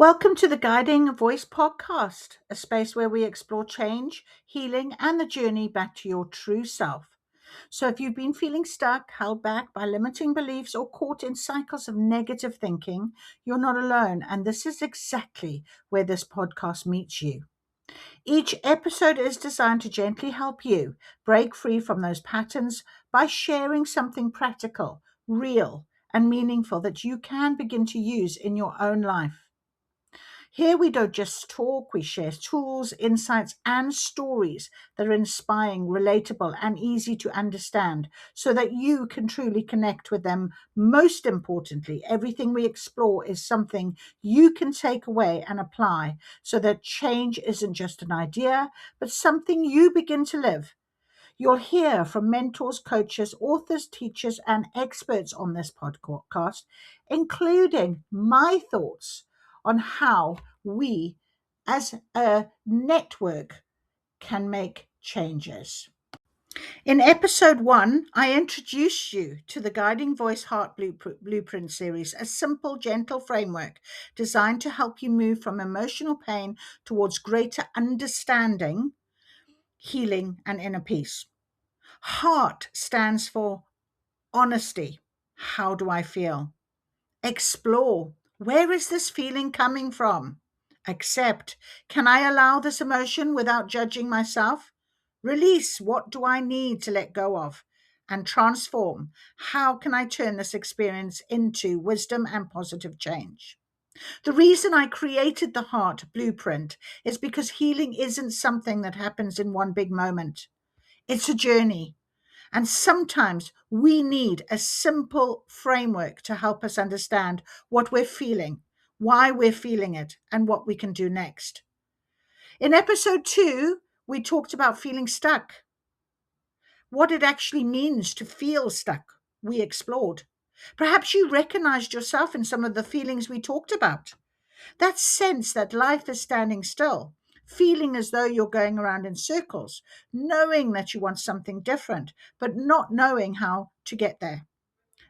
Welcome to the Guiding Voice podcast, a space where we explore change, healing, and the journey back to your true self. So, if you've been feeling stuck, held back by limiting beliefs, or caught in cycles of negative thinking, you're not alone. And this is exactly where this podcast meets you. Each episode is designed to gently help you break free from those patterns by sharing something practical, real, and meaningful that you can begin to use in your own life. Here we don't just talk, we share tools, insights, and stories that are inspiring, relatable, and easy to understand so that you can truly connect with them. Most importantly, everything we explore is something you can take away and apply so that change isn't just an idea, but something you begin to live. You'll hear from mentors, coaches, authors, teachers, and experts on this podcast, including my thoughts on how we as a network can make changes. In episode 1, I introduced you to the Guiding Voice Heart Blueprint series, a simple, gentle framework designed to help you move from emotional pain towards greater understanding, healing, and inner peace. Heart stands for honesty. How do I feel? Explore. Where is this feeling coming from? Accept. Can I allow this emotion without judging myself? Release. What do I need to let go of? And transform. How can I turn this experience into wisdom and positive change? The reason I created the Heart Blueprint is because healing isn't something that happens in one big moment. It's a journey. And sometimes we need a simple framework to help us understand what we're feeling, why we're feeling it, and what we can do next. In episode 2, we talked about feeling stuck, what it actually means to feel stuck. We explored. Perhaps you recognized yourself in some of the feelings we talked about. That sense that life is standing still, feeling as though you're going around in circles, knowing that you want something different, but not knowing how to get there.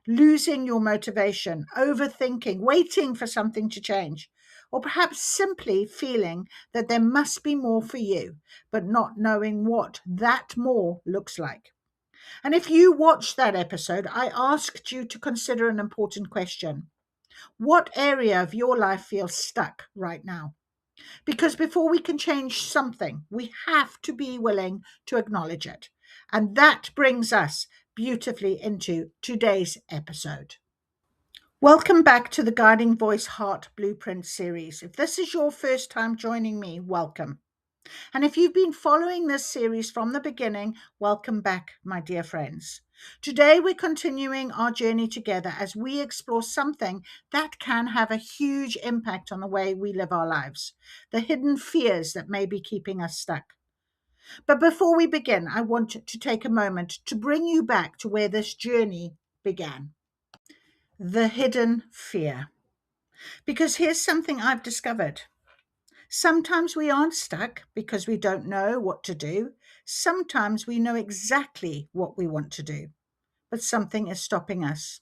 Losing your motivation, overthinking, waiting for something to change, or perhaps simply feeling that there must be more for you, but not knowing what that more looks like. And if you watched that episode, I asked you to consider an important question. What area of your life feels stuck right now? Because before we can change something, we have to be willing to acknowledge it. And that brings us beautifully into today's episode. Welcome back to the Guiding Voice Heart Blueprint series. If this is your first time joining me, welcome. And if you've been following this series from the beginning, welcome back, my dear friends. Today, we're continuing our journey together as we explore something that can have a huge impact on the way we live our lives, the hidden fears that may be keeping us stuck. But before we begin, I want to take a moment to bring you back to where this journey began. The hidden fear. Because here's something I've discovered. Sometimes we aren't stuck because we don't know what to do. Sometimes we know exactly what we want to do, but something is stopping us.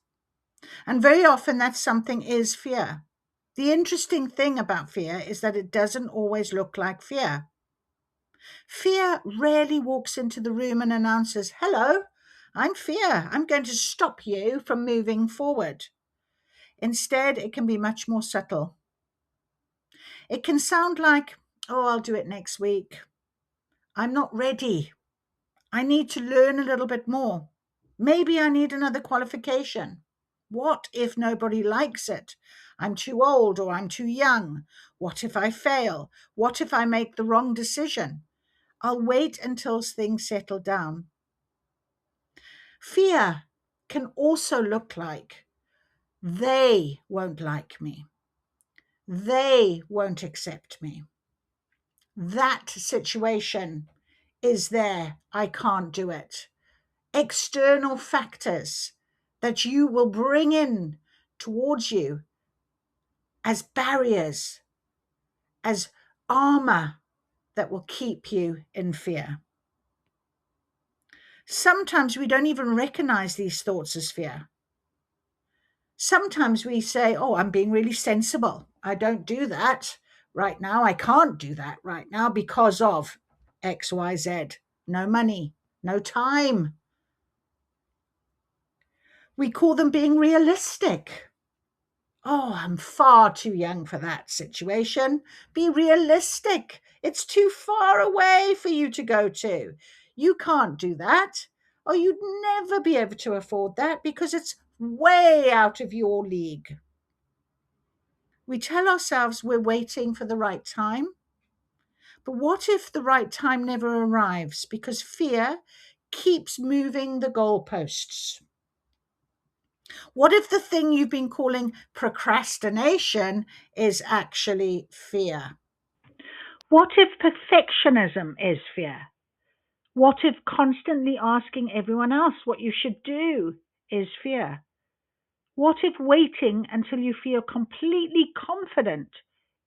And very often that something is fear. The interesting thing about fear is that it doesn't always look like fear. Fear rarely walks into the room and announces, "Hello, I'm fear. I'm going to stop you from moving forward." Instead, it can be much more subtle. It can sound like, "Oh, I'll do it next week. I'm not ready. I need to learn a little bit more. Maybe I need another qualification. What if nobody likes it? I'm too old or I'm too young. What if I fail? What if I make the wrong decision? I'll wait until things settle down." Fear can also look like they won't like me. They won't accept me. That situation is there. I can't do it. External factors that you will bring in towards you as barriers, as armor that will keep you in fear. Sometimes we don't even recognize these thoughts as fear. Sometimes we say, oh, I'm being really sensible. I don't do that right now. I can't do that right now because of XYZ. No money, no time. We call them being realistic. Oh, I'm far too young for that situation. Be realistic. It's too far away for you to go to. You can't do that. Or you'd never be able to afford that because it's way out of your league. We tell ourselves we're waiting for the right time. But what if the right time never arrives because fear keeps moving the goalposts? What if the thing you've been calling procrastination is actually fear? What if perfectionism is fear? What if constantly asking everyone else what you should do is fear? What if waiting until you feel completely confident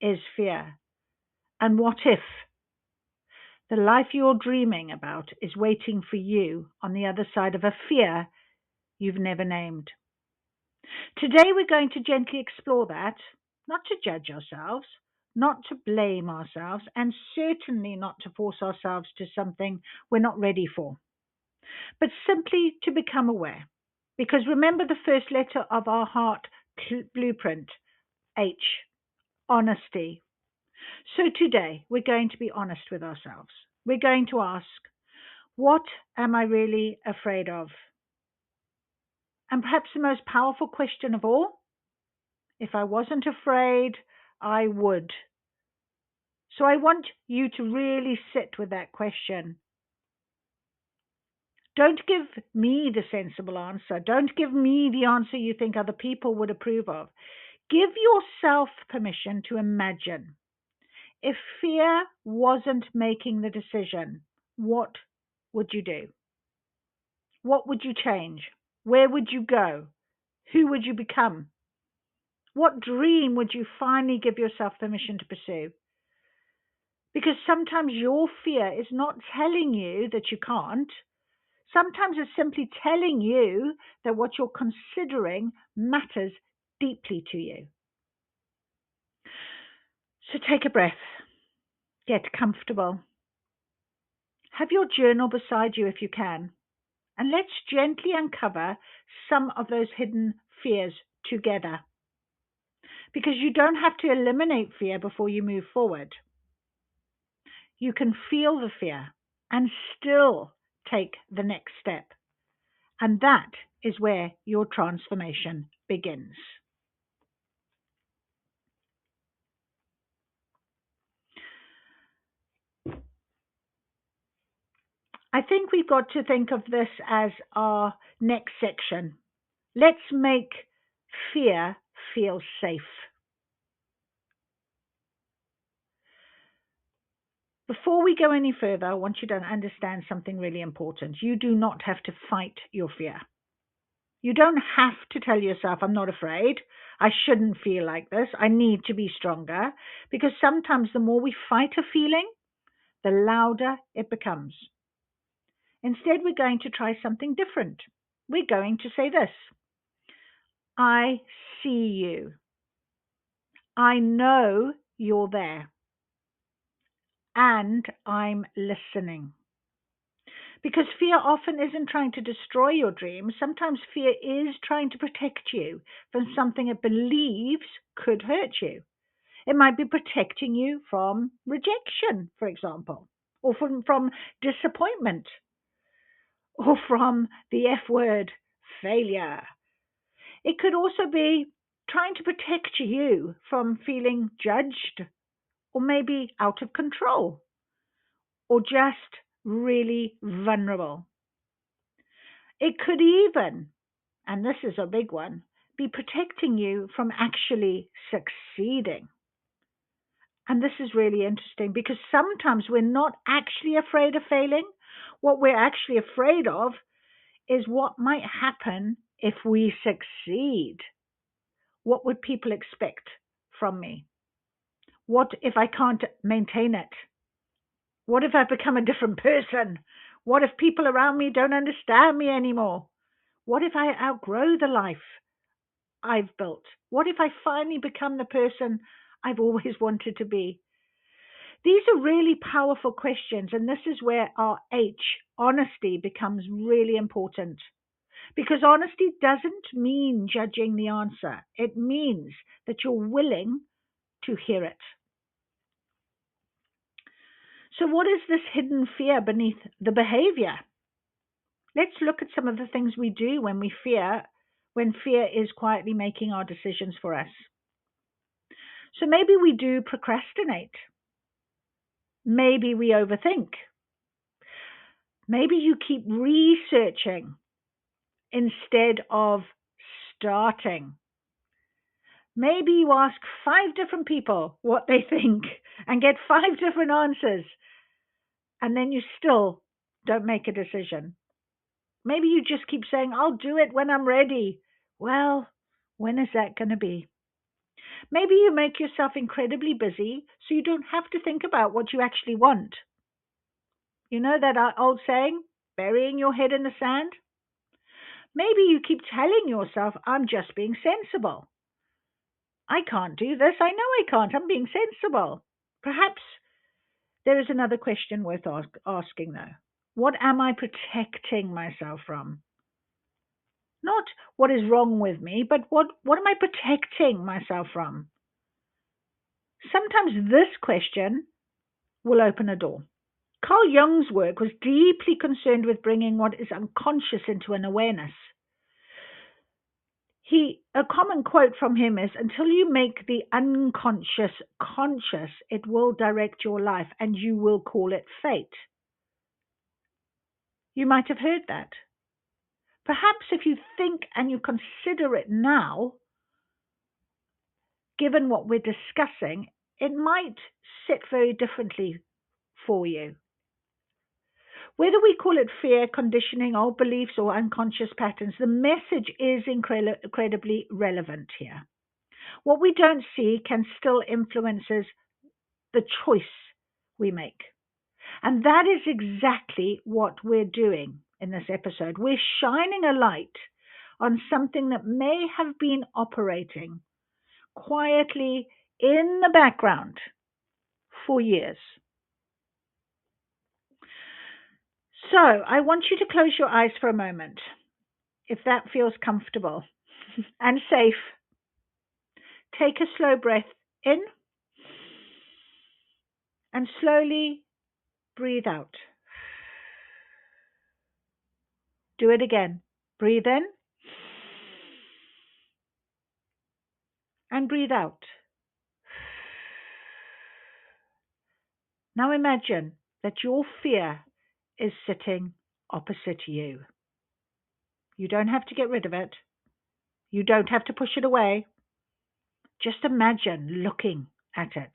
is fear? And what if the life you're dreaming about is waiting for you on the other side of a fear you've never named? Today, we're going to gently explore that, not to judge ourselves, not to blame ourselves, and certainly not to force ourselves to something we're not ready for, but simply to become aware. Because remember the first letter of our heart blueprint, H, honesty. So today, we're going to be honest with ourselves. We're going to ask, what am I really afraid of? And perhaps the most powerful question of all, if I wasn't afraid, I would. So I want you to really sit with that question. Don't give me the sensible answer. Don't give me the answer you think other people would approve of. Give yourself permission to imagine. If fear wasn't making the decision, what would you do? What would you change? Where would you go? Who would you become? What dream would you finally give yourself permission to pursue? Because sometimes your fear is not telling you that you can't. Sometimes it's simply telling you that what you're considering matters deeply to you. So take a breath, get comfortable. Have your journal beside you if you can, and let's gently uncover some of those hidden fears together. Because you don't have to eliminate fear before you move forward. You can feel the fear and still take the next step. And that is where your transformation begins. I think we've got to think of this as our next section. Let's make fear feel safe. Before we go any further, I want you to understand something really important. You do not have to fight your fear. You don't have to tell yourself, I'm not afraid. I shouldn't feel like this. I need to be stronger. Because sometimes the more we fight a feeling, the louder it becomes. Instead, we're going to try something different. We're going to say this: I see you. I know you're there. And I'm listening. Because fear often isn't trying to destroy your dreams. Sometimes fear is trying to protect you from something it believes could hurt you. It might be protecting you from rejection, for example, or from disappointment, or from the F word, failure. It could also be trying to protect you from feeling judged, or maybe out of control, or just really vulnerable. It could even, and this is a big one, be protecting you from actually succeeding. And this is really interesting because sometimes we're not actually afraid of failing. What we're actually afraid of is what might happen if we succeed. What would people expect from me? What if I can't maintain it? What if I become a different person? What if people around me don't understand me anymore? What if I outgrow the life I've built? What if I finally become the person I've always wanted to be? These are really powerful questions, and this is where our H, honesty, becomes really important. Because honesty doesn't mean judging the answer, it means that you're willing to hear it. So, what is this hidden fear beneath the behavior? Let's look at some of the things we do when fear is quietly making our decisions for us. So, maybe we do procrastinate. Maybe we overthink. Maybe you keep researching instead of starting. Maybe you ask 5 different people what they think and get 5 different answers, and then you still don't make a decision. Maybe you just keep saying, I'll do it when I'm ready. Well, when is that going to be? Maybe you make yourself incredibly busy so you don't have to think about what you actually want. You know that old saying, burying your head in the sand? Maybe you keep telling yourself, I'm just being sensible. I can't do this. I know I can't. I'm being sensible. Perhaps there is another question worth asking, though. What am I protecting myself from? Not what is wrong with me, but what am I protecting myself from? Sometimes this question will open a door. Carl Jung's work was deeply concerned with bringing what is unconscious into an awareness. A common quote from him is, until you make the unconscious conscious, it will direct your life and you will call it fate. You might have heard that. Perhaps if you think and you consider it now, given what we're discussing, it might sit very differently for you. Whether we call it fear, conditioning, old beliefs, or unconscious patterns, the message is incredibly relevant here. What we don't see can still influences the choice we make. And that is exactly what we're doing in this episode. We're shining a light on something that may have been operating quietly in the background for years. So I want you to close your eyes for a moment, if that feels comfortable and safe. Take a slow breath in and slowly breathe out. Do it again. Breathe in and breathe out. Now imagine that your fear is sitting opposite you. You don't have to get rid of it. You don't have to push it away. Just imagine looking at it.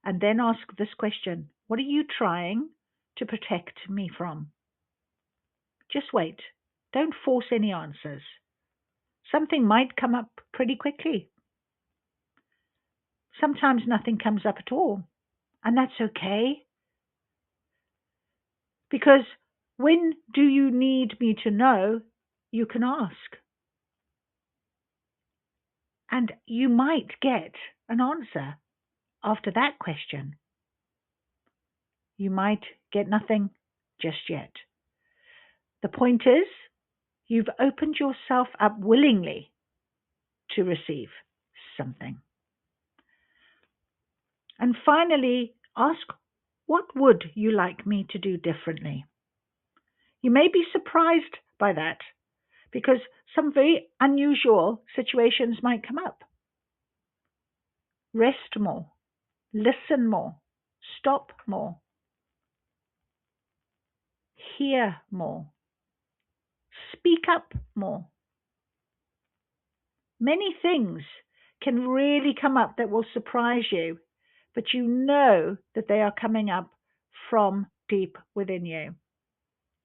And then ask this question: what are you trying to protect me from? Just wait. Don't force any answers. Something might come up pretty quickly. Sometimes nothing comes up at all. And that's okay. Because when do you need me to know? You can ask. And you might get an answer after that question. You might get nothing just yet. The point is, you've opened yourself up willingly to receive something. And finally, ask, what would you like me to do differently? You may be surprised by that because some very unusual situations might come up. Rest more, listen more, stop more, hear more, speak up more. Many things can really come up that will surprise you, but you know that they are coming up from deep within you.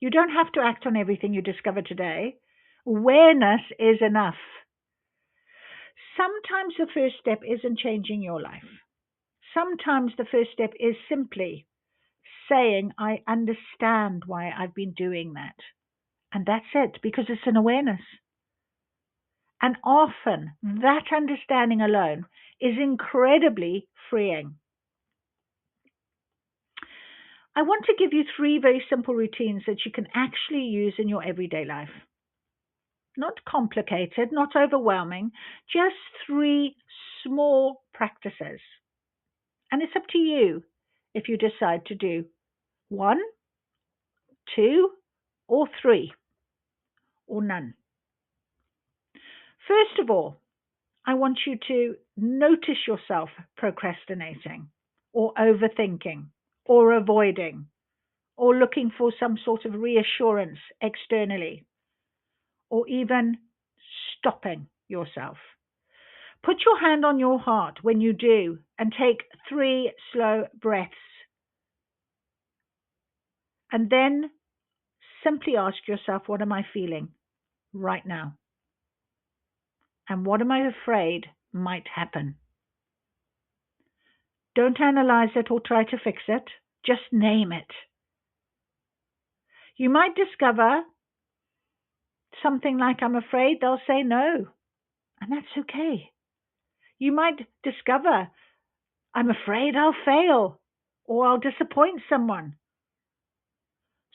You don't have to act on everything you discover today. Awareness is enough. Sometimes the first step isn't changing your life. Sometimes the first step is simply saying, I understand why I've been doing that. And that's it, because it's an awareness. And often that understanding alone is incredibly freeing. I want to give you 3 very simple routines that you can actually use in your everyday life. Not complicated, not overwhelming, just 3 small practices. And it's up to you if you decide to do 1, 2, or 3, or none. First of all, I want you to notice yourself procrastinating or overthinking or avoiding or looking for some sort of reassurance externally or even stopping yourself. Put your hand on your heart when you do and take 3 slow breaths. And then simply ask yourself, what am I feeling right now? And what am I afraid might happen? Don't analyze it or try to fix it. Just name it. You might discover something like, I'm afraid. They'll say no. And that's okay. You might discover, I'm afraid I'll fail or I'll disappoint someone.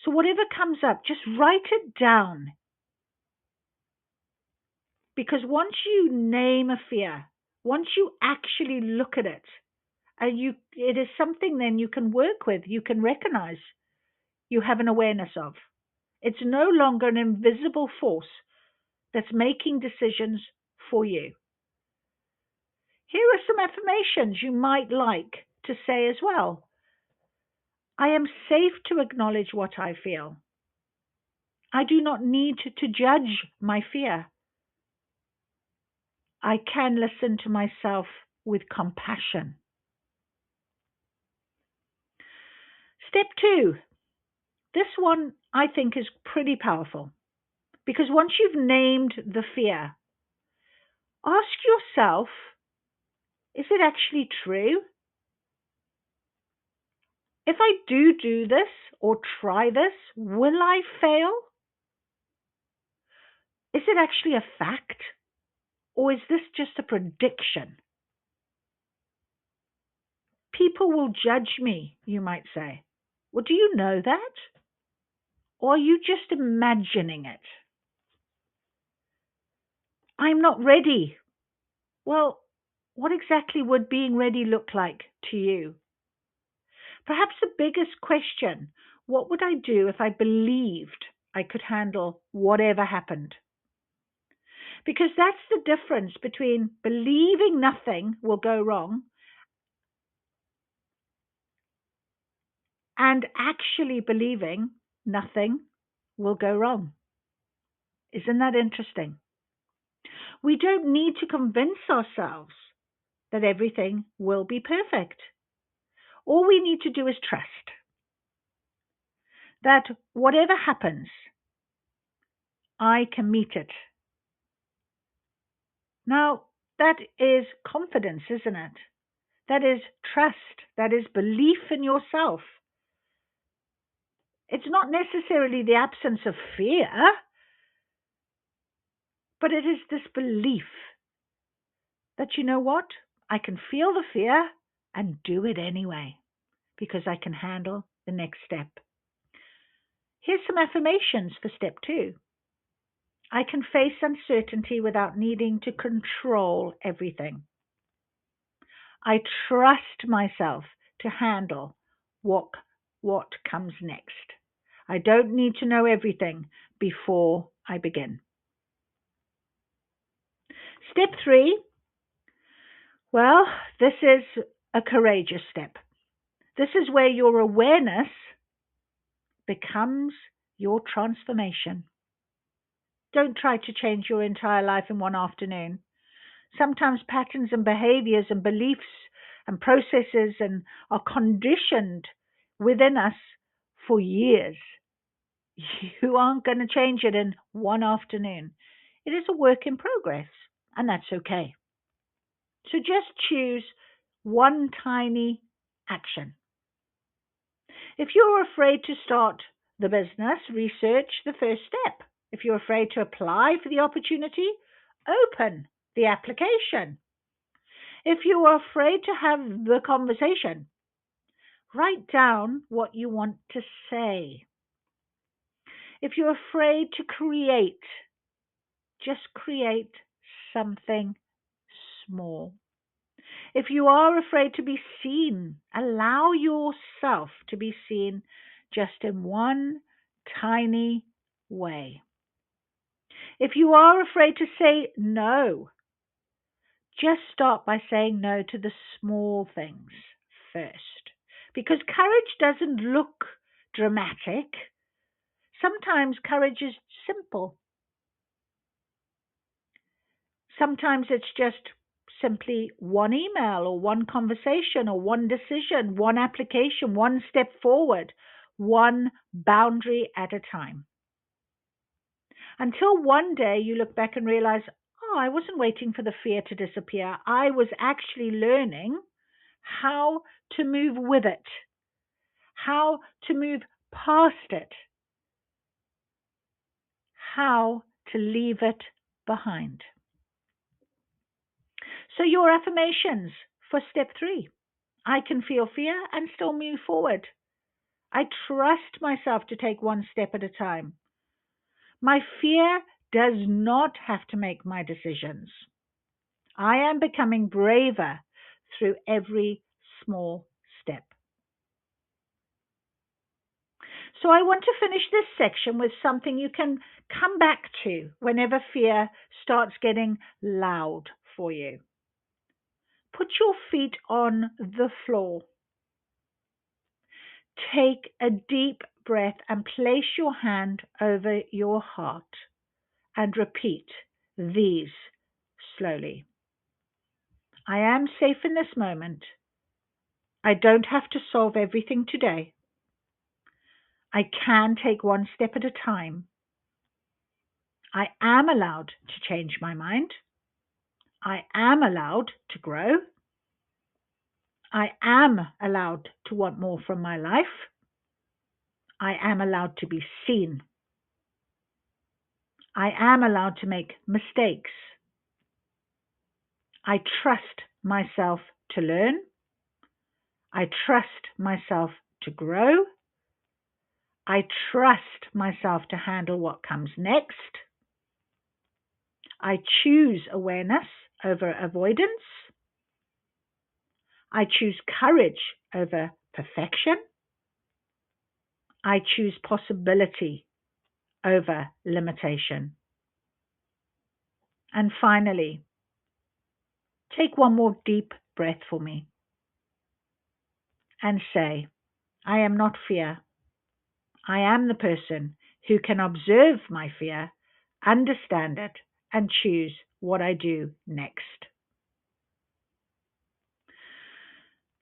So whatever comes up, just write it down. Because once you name a fear, once you actually look at it, it is something then you can work with, you can recognize, you have an awareness of. It's no longer an invisible force that's making decisions for you. Here are some affirmations you might like to say as well. I am safe to acknowledge what I feel. I do not need to judge my fear. I can listen to myself with compassion. Step 2. This one I think is pretty powerful because once you've named the fear, ask yourself, is it actually true? If I do this or try this, will I fail? Is it actually a fact? Or is this just a prediction? People will judge me, you might say. Well, do you know that? Or are you just imagining it? I'm not ready. Well, what exactly would being ready look like to you? Perhaps the biggest question, what would I do if I believed I could handle whatever happened? Because that's the difference between believing nothing will go wrong and actually believing nothing will go wrong. Isn't that interesting? We don't need to convince ourselves that everything will be perfect. All we need to do is trust that whatever happens, I can meet it. Now, that is confidence, isn't it? That is trust. That is belief in yourself. It's not necessarily the absence of fear, but it is this belief that, you know what? I can feel the fear and do it anyway because I can handle the next step. Here's some affirmations for step 2. I can face uncertainty without needing to control everything. I trust myself to handle what comes next. I don't need to know everything before I begin. Step 3, well, this is a courageous step. This is where your awareness becomes your transformation. Don't try to change your entire life in one afternoon. Sometimes patterns and behaviors and beliefs and processes are conditioned within us for years. You aren't going to change it in one afternoon. It is a work in progress, and that's okay. So just choose one tiny action. If you're afraid to start the business, research the first step. If you're afraid to apply for the opportunity, open the application. If you are afraid to have the conversation, write down what you want to say. If you're afraid to create, just create something small. If you are afraid to be seen, allow yourself to be seen just in one tiny way. If you are afraid to say no, just start by saying no to the small things first. Because courage doesn't look dramatic. Sometimes courage is simple. Sometimes it's just simply one email or one conversation or one decision, one application, one step forward, one boundary at a time. Until one day you look back and realize, oh, I wasn't waiting for the fear to disappear. I was actually learning how to move with it, how to move past it, how to leave it behind. So, your affirmations for step 3: I can feel fear and still move forward. I trust myself to take one step at a time. My fear does not have to make my decisions. I am becoming braver through every small step. So I want to finish this section with something you can come back to whenever fear starts getting loud for you. Put your feet on the floor. Take a deep breath and place your hand over your heart and repeat these slowly. I am safe in this moment. I don't have to solve everything today. I can take one step at a time. I am allowed to change my mind. I am allowed to grow. I am allowed to want more from my life. I am allowed to be seen. I am allowed to make mistakes. I trust myself to learn. I trust myself to grow. I trust myself to handle what comes next. I choose awareness over avoidance. I choose courage over perfection. I choose possibility over limitation. And finally, take one more deep breath for me and say, I am not fear. I am the person who can observe my fear, understand it, and choose what I do next.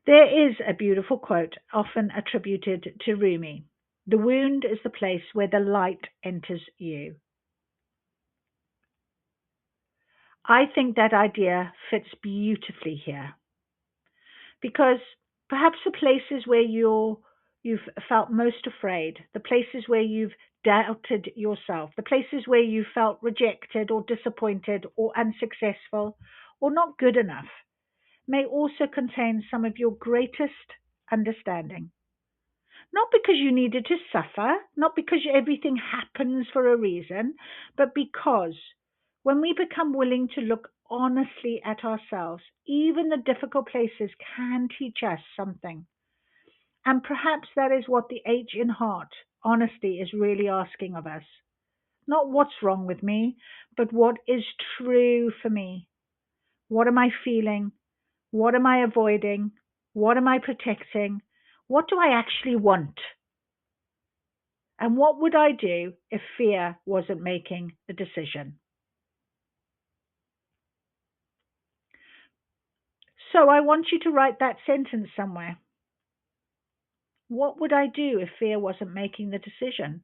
There is a beautiful quote often attributed to Rumi. The wound is the place where the light enters you. I think that idea fits beautifully here because perhaps the places where you've felt most afraid, the places where you've doubted yourself, the places where you felt rejected or disappointed or unsuccessful or not good enough, may also contain some of your greatest understanding. Not because you needed to suffer, not because everything happens for a reason, but because when we become willing to look honestly at ourselves, even the difficult places can teach us something. And perhaps that is what the H in heart, honesty, is really asking of us. Not what's wrong with me, but what is true for me. What am I feeling? What am I avoiding? What am I protecting? What do I actually want? And what would I do if fear wasn't making the decision? So I want you to write that sentence somewhere. What would I do if fear wasn't making the decision?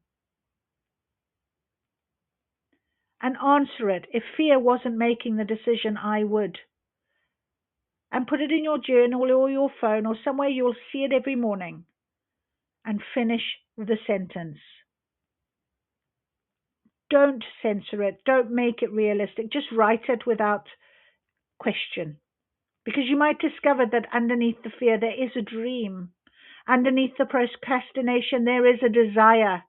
And answer it. If fear wasn't making the decision, I would. And put it in your journal or your phone or somewhere you'll see it every morning. And finish the sentence. Don't censor it. Don't make it realistic. Just write it without question. Because you might discover that underneath the fear, there is a dream. Underneath the procrastination, there is a desire.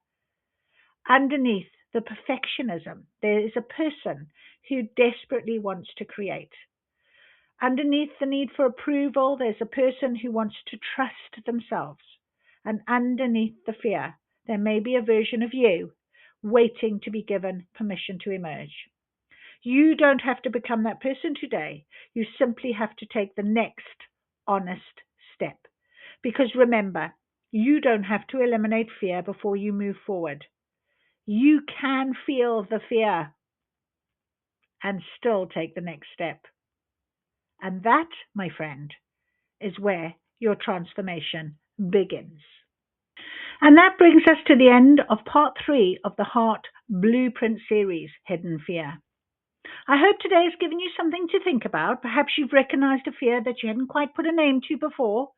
Underneath the perfectionism, there is a person who desperately wants to create. Underneath the need for approval, there's a person who wants to trust themselves. And underneath the fear, there may be a version of you waiting to be given permission to emerge. You don't have to become that person today. You simply have to take the next honest step. Because remember, you don't have to eliminate fear before you move forward. You can feel the fear and still take the next step. And that, my friend, is where your transformation begins. And that brings us to the end of part 3 of the Heart Blueprint series, Hidden Fear. I hope today has given you something to think about. Perhaps you've recognized a fear that you hadn't quite put a name to before.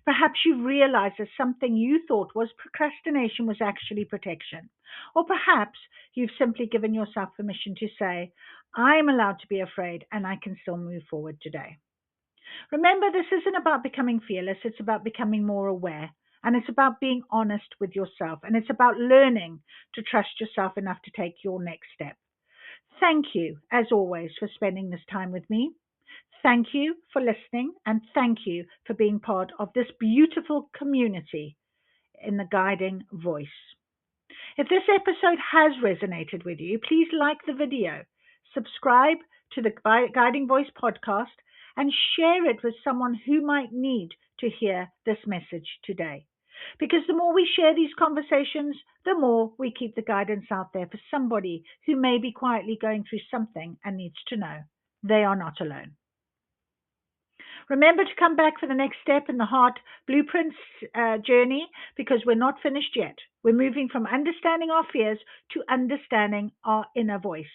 Perhaps you've realized that something you thought was procrastination was actually protection. Or perhaps you've simply given yourself permission to say, I'm allowed to be afraid and I can still move forward today. Remember, this isn't about becoming fearless, it's about becoming more aware. And it's about being honest with yourself. And it's about learning to trust yourself enough to take your next step. Thank you, as always, for spending this time with me. Thank you for listening, and thank you for being part of this beautiful community in the Guiding Voice. If this episode has resonated with you, please like the video, subscribe to the Guiding Voice podcast, and share it with someone who might need to hear this message today. Because the more we share these conversations, the more we keep the guidance out there for somebody who may be quietly going through something and needs to know they are not alone. Remember to come back for the next step in the Heart Blueprints journey, because we're not finished yet. We're moving from understanding our fears to understanding our inner voice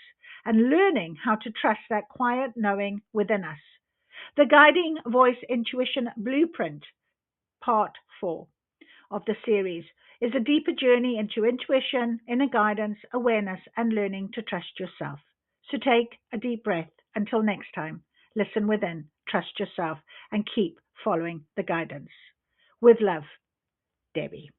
and learning how to trust that quiet knowing within us. The Guiding Voice Intuition Blueprint, Part 4 of the series, is a deeper journey into intuition, inner guidance, awareness, and learning to trust yourself. So take a deep breath. Until next time, listen within, trust yourself, and keep following the guidance. With love, Debbie.